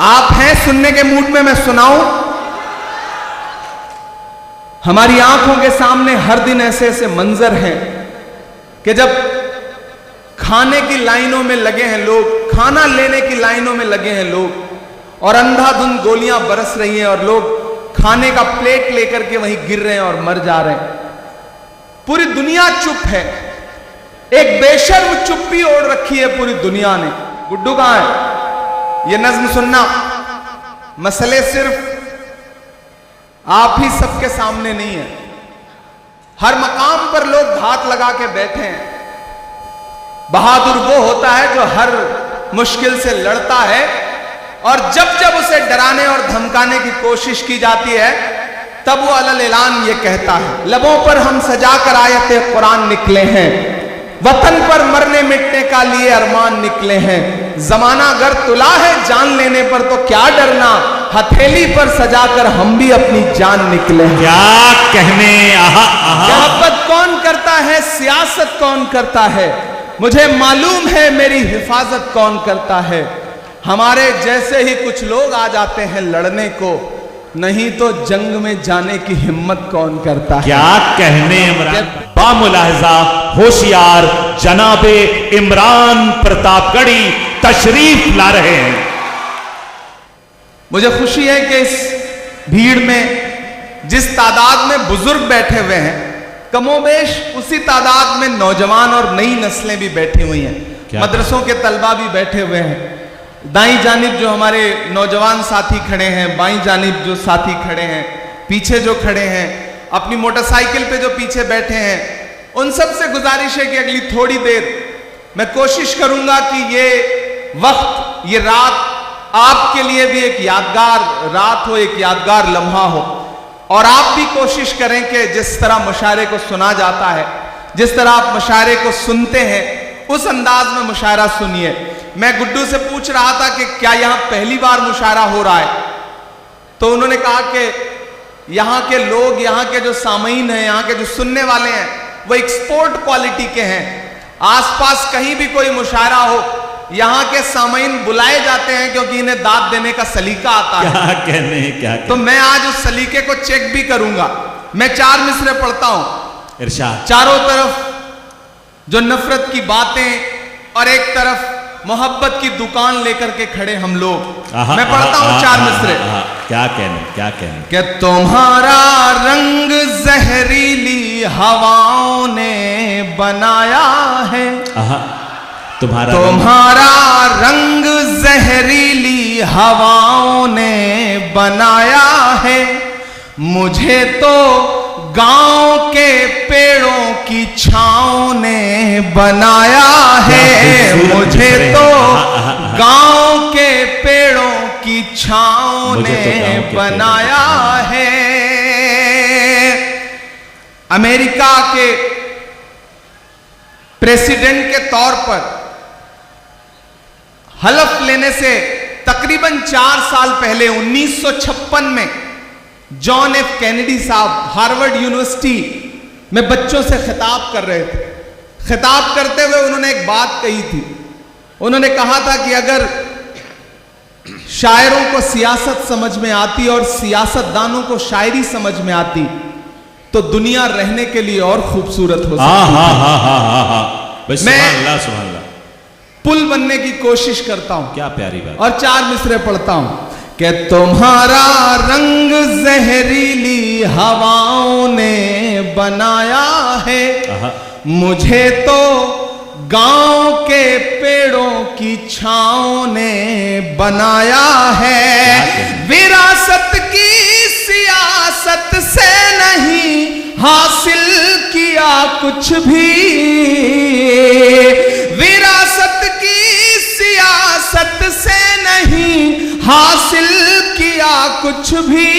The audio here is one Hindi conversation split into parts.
आप हैं सुनने के मूड में, मैं सुनाऊं? हमारी आंखों के सामने हर दिन ऐसे ऐसे मंजर हैं कि जब खाने की लाइनों में लगे हैं लोग, खाना लेने की लाइनों में लगे हैं लोग, और अंधाधुंध गोलियां बरस रही हैं और लोग खाने का प्लेट लेकर के वहीं गिर रहे हैं और मर जा रहे हैं। पूरी दुनिया चुप है, एक बेशर्म चुप्पी ओढ़ रखी है पूरी दुनिया ने। गुड्डू कहां है? ये नज्म सुनना, मसले सिर्फ आप ही सबके सामने नहीं है, हर मकाम पर लोग घात लगा के बैठे हैं। बहादुर वो होता है जो हर मुश्किल से लड़ता है, और जब जब उसे डराने और धमकाने की कोशिश की जाती है तब वो अलल ऐलान ये कहता है, लबों पर हम सजा कर आयते कुरान निकले हैं, वतन पर मरने मिटने का लिए अरमान निकले हैं, जमाना अगर तुला है जान लेने पर तो क्या डरना, हथेली पर सजाकर हम भी अपनी जान निकले हैं। क्या कहने, मोहब्बत कौन करता है, सियासत कौन करता है, मुझे मालूम है मेरी हिफाजत कौन करता है। हमारे जैसे ही कुछ लोग आ जाते हैं लड़ने को, नहीं तो जंग में जाने की हिम्मत कौन करता है। क्या कहने इमरान, बामुलाहजा होशियार जनाबे इमरान प्रतापगढ़ी तशरीफ ला रहे हैं। मुझे खुशी है कि इस भीड़ में जिस तादाद में बुजुर्ग बैठे हुए हैं, कमोबेश उसी तादाद में नौजवान और नई नस्लें भी बैठी हुई हैं, मदरसों के तलबा भी बैठे हुए हैं। दाईं जानिब जो हमारे नौजवान साथी खड़े हैं, बाईं जानिब जो साथी खड़े हैं, पीछे जो खड़े हैं, अपनी मोटरसाइकिल पे जो पीछे बैठे हैं, उन सब से गुजारिश है कि अगली थोड़ी देर मैं कोशिश करूंगा कि ये वक्त, ये रात आपके लिए भी एक यादगार रात हो, एक यादगार लम्हा हो, और आप भी कोशिश करें कि जिस तरह मुशायरे को सुना जाता है, जिस तरह आप मुशायरे को सुनते हैं, उस अंदाज में मुशायरा सुनिए। मैं गुड्डू से पूछ रहा था कि क्या यहां पहली बार मुशायरा हो रहा है, तो उन्होंने कहा कि यहां के लोग, यहां के जो सामीन हैं, यहां के जो सुनने वाले हैं, वो एक्सपोर्ट क्वालिटी के हैं। आसपास कहीं भी कोई मुशायरा हो, यहां के सामीन बुलाए जाते हैं क्योंकि इन्हें दाद देने का सलीका आता है। क्या कहने, क्या कहने। तो मैं आज उस सलीके को चेक भी करूंगा। मैं 4 मिसरे पढ़ता हूं, इरशाद। चारों तरफ जो नफरत की बातें और एक तरफ मोहब्बत की दुकान लेकर के खड़े हम लोग। मैं पढ़ता हूं 4 मिसरे। क्या कहने, क्या कहने। कि तुम्हारा रंग जहरीली हवाओं ने बनाया है, तुम्हारा रंग जहरीली हवाओं ने बनाया है, मुझे तो गांव के पेड़ों की छांव ने बनाया है, मुझे तो गांव के पेड़ों की छांव ने बनाया है। अमेरिका के प्रेसिडेंट के तौर पर हलफ लेने से तकरीबन 4 साल पहले 1956 में जॉन एफ कैनेडी साहब हार्वर्ड यूनिवर्सिटी में बच्चों से खिताब कर रहे थे। खिताब करते हुए उन्होंने एक बात कही थी। उन्होंने कहा था कि अगर शायरों को सियासत समझ में आती और सियासतदानों को शायरी समझ में आती तो दुनिया रहने के लिए और खूबसूरत हो सकती। मैं पुल बनने की कोशिश करता हूं। क्या प्यारी बात। और 4 मिसरे पढ़ता हूं कि तुम्हारा रंग जहरीली हवाओं ने बनाया है, मुझे तो गांव के पेड़ों की छांव ने बनाया है। विरासत की सियासत से नहीं हासिल किया कुछ भी, विरासत की सियासत से नहीं हासिल किया कुछ भी,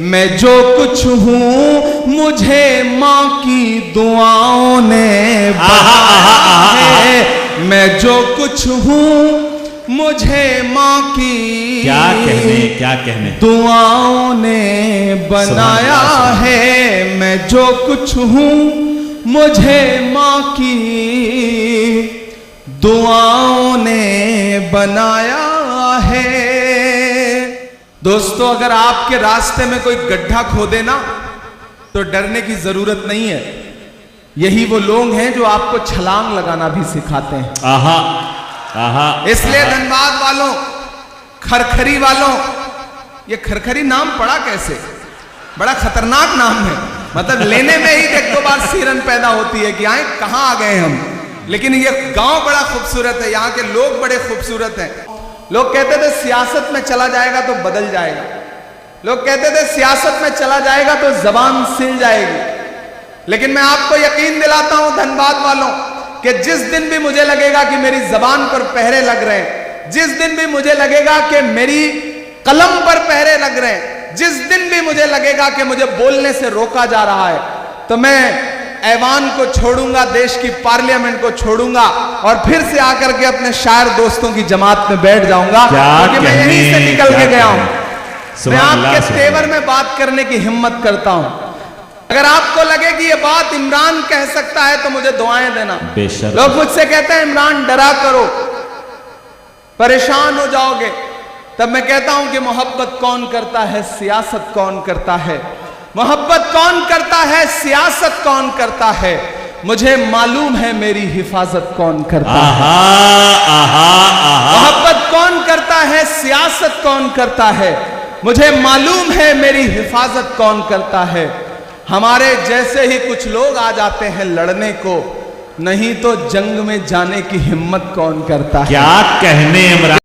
मैं जो कुछ हूं मुझे मां की दुआओं ने बनाया है, मैं जो कुछ हूं मुझे मां की क्या कहने दुआओं ने बनाया है, मैं जो कुछ हूं मुझे मां की दुआओं ने बनाया दोस्तों, अगर आपके रास्ते में कोई गड्ढा खोदे ना तो डरने की जरूरत नहीं है। यही वो लोग हैं जो आपको छलांग लगाना भी सिखाते हैं। आहा आहा। इसलिए धनबाद वालों, खरखरी वालों, ये खरखरी नाम पड़ा कैसे? बड़ा खतरनाक नाम है। मतलब लेने में ही एक दो बार सिरन पैदा होती है कि आए कहां आ गए हम। लेकिन ये गांव बड़ा खूबसूरत है, यहाँ के लोग बड़े खूबसूरत हैं। लोग कहते थे सियासत में चला जाएगा तो बदल जाएगा। लोग कहते थे सियासत में चला जाएगा तो जबान सिल जाएगी। लेकिन मैं आपको यकीन दिलाता हूं धनबाद वालों कि जिस दिन भी मुझे लगेगा कि मेरी जबान पर पहरे लग रहे हैं, जिस दिन भी मुझे लगेगा कि मेरी कलम पर पहरे लग रहे हैं, जिस दिन भी मुझे लगेगा कि मुझे बोलने से रोका जा रहा है, तो मैं ऐवान को छोड़ूंगा, देश की पार्लियामेंट को छोड़ूंगा और फिर से आकर के अपने शायर दोस्तों की जमात में बैठ जाऊंगा, क्योंकि मैं यहीं से निकल के गया हूं। मैं आपके तेवर में बात करने की हिम्मत करता हूं। अगर आपको लगे कि ये बात इमरान कह सकता है तो मुझे दुआएं देना। लोग मुझसे कहते हैं इमरान डरा करो, परेशान हो जाओगे। तब मैं कहता हूं कि मोहब्बत कौन करता है, सियासत कौन करता है। मोहब्बत कौन करता है, सियासत कौन करता है। मुझे मालूम है मेरी हिफाजत कौन करता है। मोहब्बत कौन करता है, सियासत कौन करता है। मुझे मालूम है मेरी हिफाजत कौन करता है। हमारे जैसे ही कुछ लोग आ जाते हैं लड़ने को, नहीं तो जंग में जाने की हिम्मत कौन करता है। क्या कहने इमरान।